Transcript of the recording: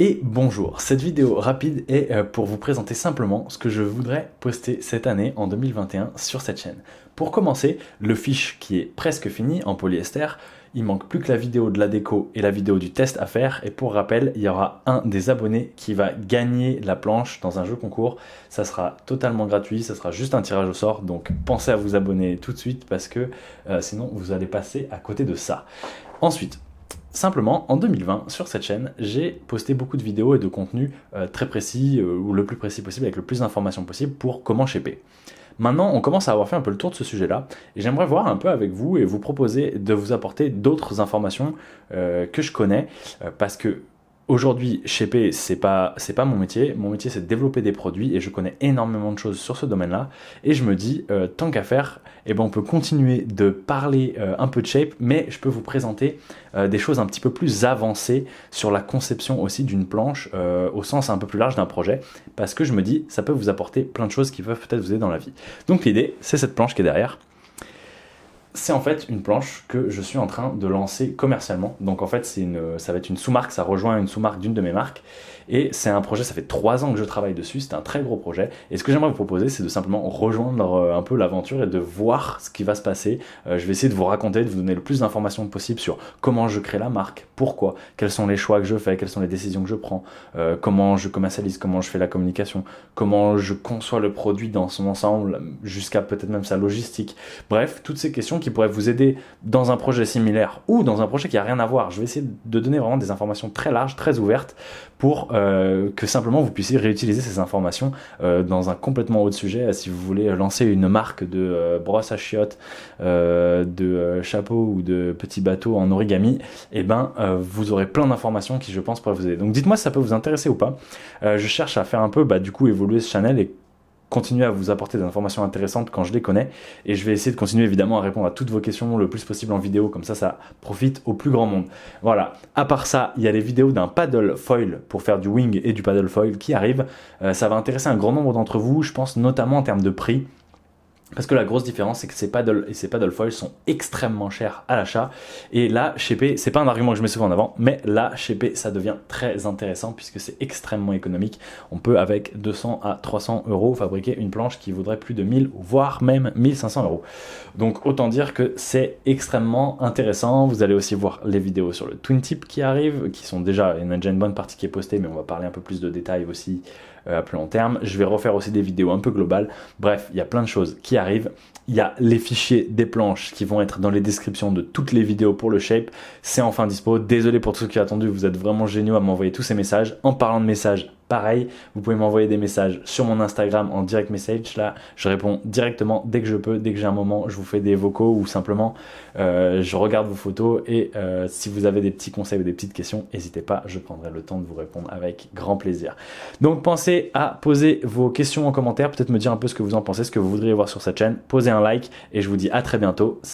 Et bonjour, cette vidéo rapide est pour vous présenter simplement ce que je voudrais poster cette année en 2021 sur cette chaîne. Pour commencer, le fiche qui est presque fini en polyester, il manque plus que la vidéo de la déco et la vidéo du test à faire. Et pour rappel, il y aura un des abonnés qui va gagner la planche dans un jeu concours. Ça sera totalement gratuit, ça sera juste un tirage au sort. Donc pensez à vous abonner tout de suite parce que sinon vous allez passer à côté de ça. Ensuite, simplement, en 2020, sur cette chaîne, j'ai posté beaucoup de vidéos et de contenus très précis, ou le plus précis possible, avec le plus d'informations possible pour comment shaper. Maintenant, on commence à avoir fait un peu le tour de ce sujet-là, et j'aimerais voir un peu avec vous et vous proposer de vous apporter d'autres informations que je connais, parce que aujourd'hui, shaper, c'est pas mon métier. Mon métier, c'est de développer des produits, et je connais énormément de choses sur ce domaine-là. Et je me dis, tant qu'à faire, eh ben, on peut continuer de parler un peu de shape, mais je peux vous présenter des choses un petit peu plus avancées sur la conception aussi d'une planche, au sens un peu plus large d'un projet, parce que je me dis, ça peut vous apporter plein de choses qui peuvent peut-être vous aider dans la vie. Donc l'idée, c'est cette planche qui est derrière. C'est en fait une planche que je suis en train de lancer commercialement. Donc en fait, ça va être une sous-marque, ça rejoint une sous-marque d'une de mes marques. Et c'est un projet, ça fait 3 ans que je travaille dessus, c'est un très gros projet. Et ce que j'aimerais vous proposer, c'est de simplement rejoindre un peu l'aventure et de voir ce qui va se passer. Je vais essayer de vous raconter, de vous donner le plus d'informations possible sur comment je crée la marque, pourquoi, quels sont les choix que je fais, quelles sont les décisions que je prends, comment je commercialise, comment je fais la communication, comment je conçois le produit dans son ensemble, jusqu'à peut-être même sa logistique. Bref, toutes ces questions qui pourraient vous aider dans un projet similaire ou dans un projet qui n'a rien à voir. Je vais essayer de donner vraiment des informations très larges, très ouvertes pour que simplement vous puissiez réutiliser ces informations dans un complètement autre sujet. Si vous voulez lancer une marque de brosse à chiottes, de chapeau ou de petits bateaux en origami, et ben, vous aurez plein d'informations qui, je pense, pourraient vous aider. Donc dites-moi si ça peut vous intéresser ou pas. Je cherche à faire un peu du coup évoluer ce channel et continuer à vous apporter des informations intéressantes quand je les connais, et je vais essayer de continuer évidemment à répondre à toutes vos questions le plus possible en vidéo, comme ça profite au plus grand monde. Voilà, à part ça, il y a les vidéos d'un paddle foil pour faire du wing et du paddle foil qui arrivent. Ça va intéresser un grand nombre d'entre vous, je pense notamment en termes de prix. Parce que la grosse différence, c'est que ces paddle et ces paddle foils sont extrêmement chers à l'achat. Et là, shaper, c'est pas un argument que je mets souvent en avant, mais là, shaper, ça devient très intéressant puisque c'est extrêmement économique. On peut, avec 200 à 300 euros, fabriquer une planche qui vaudrait plus de 1000, voire même 1500 euros. Donc, autant dire que c'est extrêmement intéressant. Vous allez aussi voir les vidéos sur le twin tip qui arrivent, qui sont déjà, il y en a déjà une bonne partie qui est postée, mais on va parler un peu plus de détails aussi à plus long terme. Je vais refaire aussi des vidéos un peu globales. Bref, il y a plein de choses qui arrivent. Il y a les fichiers des planches qui vont être dans les descriptions de toutes les vidéos pour le shape. C'est enfin dispo. Désolé pour tous ceux qui ont attendu, vous êtes vraiment géniaux à m'envoyer tous ces messages. En parlant de messages, pareil, vous pouvez m'envoyer des messages sur mon Instagram en direct message. Là, je réponds directement dès que je peux, dès que j'ai un moment. Je vous fais des vocaux ou simplement je regarde vos photos. Et si vous avez des petits conseils ou des petites questions, n'hésitez pas, je prendrai le temps de vous répondre avec grand plaisir. Donc pensez à poser vos questions en commentaire, peut-être me dire un peu ce que vous en pensez, ce que vous voudriez voir sur cette chaîne. Posez un like et je vous dis à très bientôt.